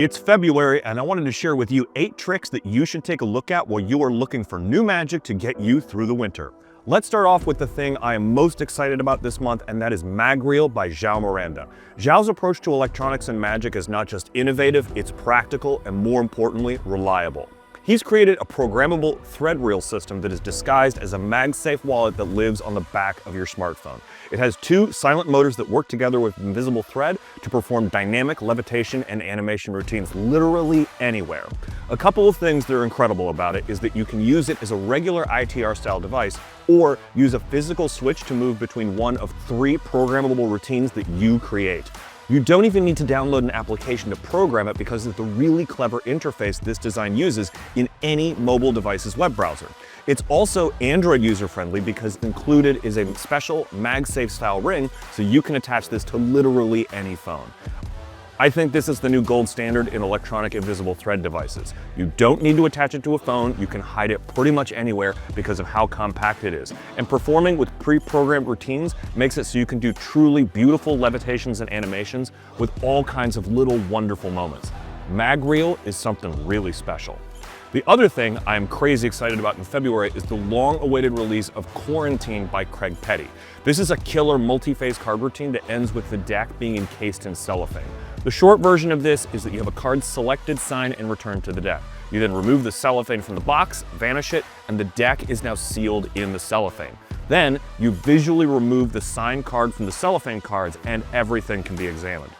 It's February, and I wanted to share with you 8 tricks that you should take a look at while you are looking for new magic to get you through the winter. Let's start off with the thing I am most excited about this month, and that is MagReel by Joao Miranda. Joao's approach to electronics and magic is not just innovative, it's practical and, more importantly, reliable. He's created a programmable thread reel system that is disguised as a MagSafe wallet that lives on the back of your smartphone. It has 2 silent motors that work together with invisible thread to perform dynamic levitation and animation routines literally anywhere. A couple of things that are incredible about it is that you can use it as a regular ITR style device or use a physical switch to move between one of 3 programmable routines that you create. You don't even need to download an application to program it because of the really clever interface this design uses in any mobile device's web browser. It's also Android user-friendly because included is a special MagSafe style ring, so you can attach this to literally any phone. I think this is the new gold standard in electronic invisible thread devices. You don't need to attach it to a phone, you can hide it pretty much anywhere because of how compact it is. And performing with pre-programmed routines makes it so you can do truly beautiful levitations and animations with all kinds of little wonderful moments. MagReel is something really special. The other thing I'm crazy excited about in February is the long-awaited release of Quarantine by Craig Petty. This is a killer multi-phase card routine that ends with the deck being encased in cellophane. The short version of this is that you have a card selected, sign, and return to the deck. You then remove the cellophane from the box, vanish it, and the deck is now sealed in the cellophane. Then you visually remove the signed card from the cellophane cards and everything can be examined.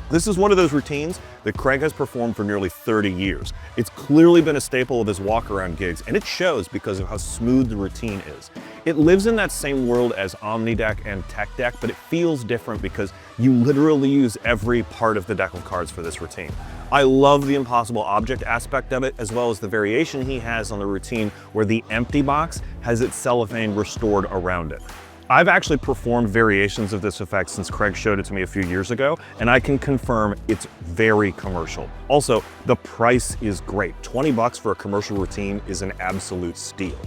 This is one of those routines that Craig has performed for nearly 30 years. It's clearly been a staple of his walk-around gigs, and it shows because of how smooth the routine is. It lives in that same world as OmniDeck and Tech Deck, but it feels different because you literally use every part of the deck of cards for this routine. I love the impossible object aspect of it, as well as the variation he has on the routine where the empty box has its cellophane restored around it. I've actually performed variations of this effect since Craig showed it to me a few years ago, and I can confirm it's very commercial. Also, the price is great. 20 bucks for a commercial routine is an absolute steal.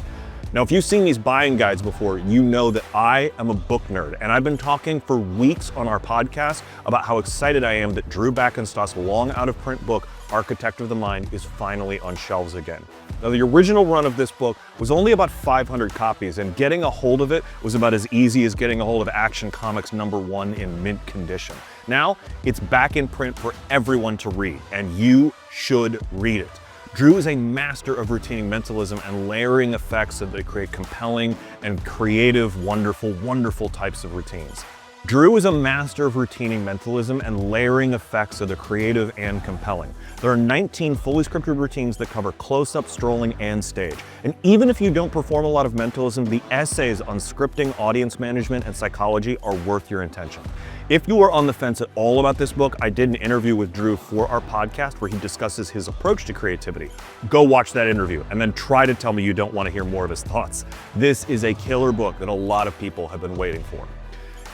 Now, if you've seen these buying guides before, you know that I am a book nerd, and I've been talking for weeks on our podcast about how excited I am that Drew Backenstoss' long out-of-print book, Architect of the Mind, is finally on shelves again. Now, the original run of this book was only about 500 copies, and getting a hold of it was about as easy as getting a hold of Action Comics #1 in mint condition. Now, it's back in print for everyone to read, and you should read it. Drew is a master of routining mentalism and layering effects so that they create compelling and creative, wonderful types of routines. Drew is a master of routining mentalism and layering effects so they're creative and compelling. There are 19 fully scripted routines that cover close-up, strolling, and stage. And even if you don't perform a lot of mentalism, the essays on scripting, audience management, and psychology are worth your attention. If you are on the fence at all about this book, I did an interview with Drew for our podcast where he discusses his approach to creativity. Go watch that interview and then try to tell me you don't want to hear more of his thoughts. This is a killer book that a lot of people have been waiting for.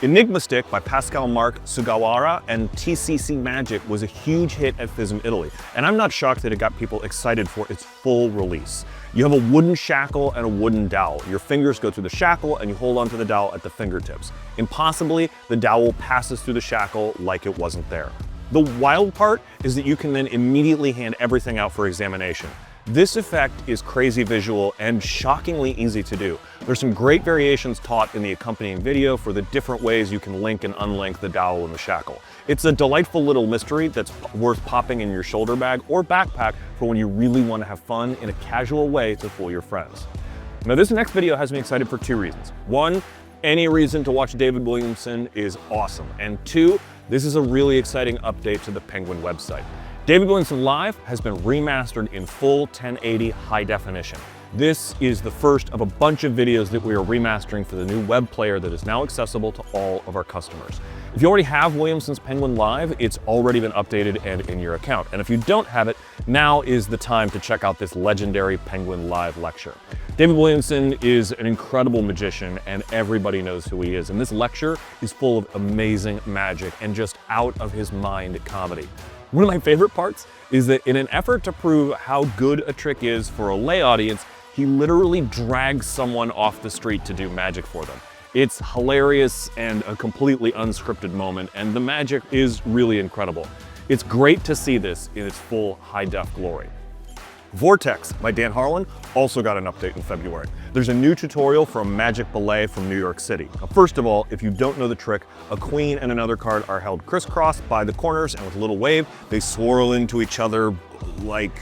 Enigma Stick by Pascal, Marc, Sugawara, and TCC Magic was a huge hit at FISM Italy, and I'm not shocked that it got people excited for its full release. You have a wooden shackle and a wooden dowel. Your fingers go through the shackle and you hold onto the dowel at the fingertips. Impossibly, the dowel passes through the shackle like it wasn't there. The wild part is that you can then immediately hand everything out for examination. This effect is crazy visual and shockingly easy to do. There's some great variations taught in the accompanying video for the different ways you can link and unlink the dowel and the shackle. It's a delightful little mystery that's worth popping in your shoulder bag or backpack for when you really want to have fun in a casual way to fool your friends. Now, this next video has me excited for 2 reasons. 1, any reason to watch David Williamson is awesome. And 2, this is a really exciting update to the Penguin website. David Williamson Live has been remastered in full 1080 high definition. This is the first of a bunch of videos that we are remastering for the new web player that is now accessible to all of our customers. If you already have Williamson's Penguin Live, it's already been updated and in your account. And if you don't have it, now is the time to check out this legendary Penguin Live lecture. David Williamson is an incredible magician and everybody knows who he is. And this lecture is full of amazing magic and just out of his mind comedy. One of my favorite parts is that in an effort to prove how good a trick is for a lay audience, he literally drags someone off the street to do magic for them. It's hilarious and a completely unscripted moment, and the magic is really incredible. It's great to see this in its full high-def glory. Vortex by Dan Harlan also got an update in February. There's a new tutorial from Magic Ballet from New York City. Now, first of all, if you don't know the trick, a queen and another card are held crisscross by the corners, and with a little wave, they swirl into each other like,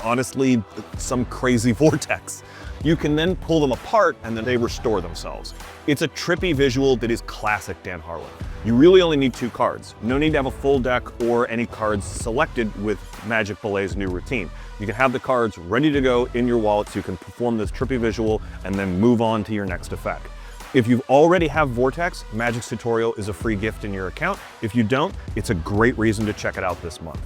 honestly, some crazy vortex. You can then pull them apart and then they restore themselves. It's a trippy visual that is classic Dan Harlan. You really only need 2 cards. No need to have a full deck or any cards selected with Magic Ballet's new routine. You can have the cards ready to go in your wallet so you can perform this trippy visual and then move on to your next effect. If you already have Vortex, Magic's tutorial is a free gift in your account. If you don't, it's a great reason to check it out this month.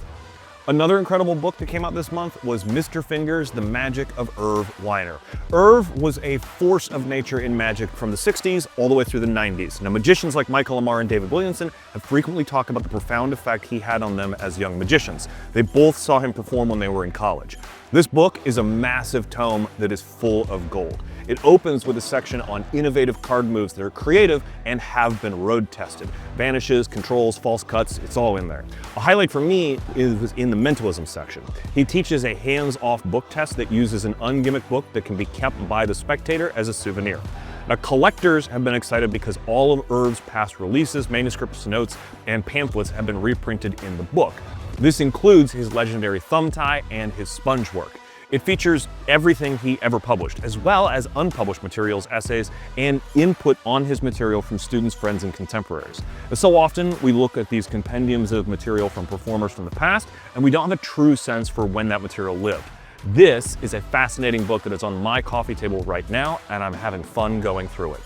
Another incredible book that came out this month was Mr. Fingers, The Magic of Irv Weiner. Irv was a force of nature in Magic from the 60s all the way through the 90s. Now, magicians like Michael Lamar and David Williamson have frequently talked about the profound effect he had on them as young magicians. They both saw him perform when they were in college. This book is a massive tome that is full of gold. It opens with a section on innovative card moves that are creative and have been road tested. Vanishes, controls, false cuts, it's all in there. A highlight for me was in the mentalism section. He teaches a hands-off book test that uses an ungimmicked book that can be kept by the spectator as a souvenir. Now, collectors have been excited because all of Irv's past releases, manuscripts, notes, and pamphlets have been reprinted in the book. This includes his legendary thumb tie and his sponge work. It features everything he ever published, as well as unpublished materials, essays, and input on his material from students, friends, and contemporaries. And so often, we look at these compendiums of material from performers from the past, and we don't have a true sense for when that material lived. This is a fascinating book that is on my coffee table right now, and I'm having fun going through it.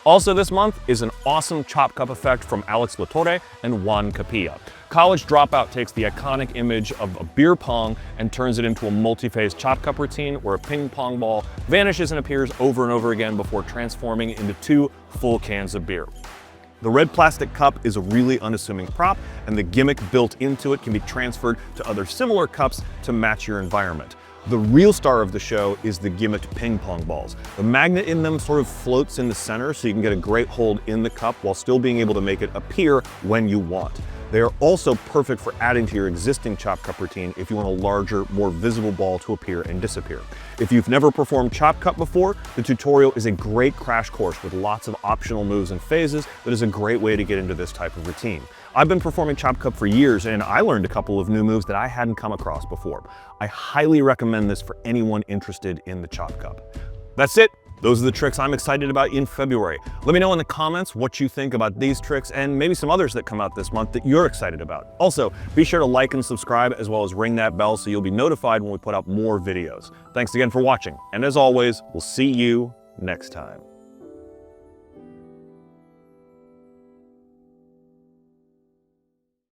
Also this month is an awesome chop cup effect from Alex Latorre and Juan Capilla. College Dropout takes the iconic image of a beer pong and turns it into a multi-phase chop cup routine where a ping pong ball vanishes and appears over and over again before transforming into 2 full cans of beer. The red plastic cup is a really unassuming prop, and the gimmick built into it can be transferred to other similar cups to match your environment. The real star of the show is the gimmicked ping pong balls. The magnet in them sort of floats in the center so you can get a great hold in the cup while still being able to make it appear when you want. They are also perfect for adding to your existing chop cup routine if you want a larger, more visible ball to appear and disappear. If you've never performed chop cup before, the tutorial is a great crash course with lots of optional moves and phases that is a great way to get into this type of routine. I've been performing chop cup for years, and I learned a couple of new moves that I hadn't come across before. I highly recommend this for anyone interested in the chop cup. That's it. Those are the tricks I'm excited about in February. Let me know in the comments what you think about these tricks and maybe some others that come out this month that you're excited about. Also, be sure to like and subscribe as well as ring that bell so you'll be notified when we put out more videos. Thanks again for watching, and as always, we'll see you next time.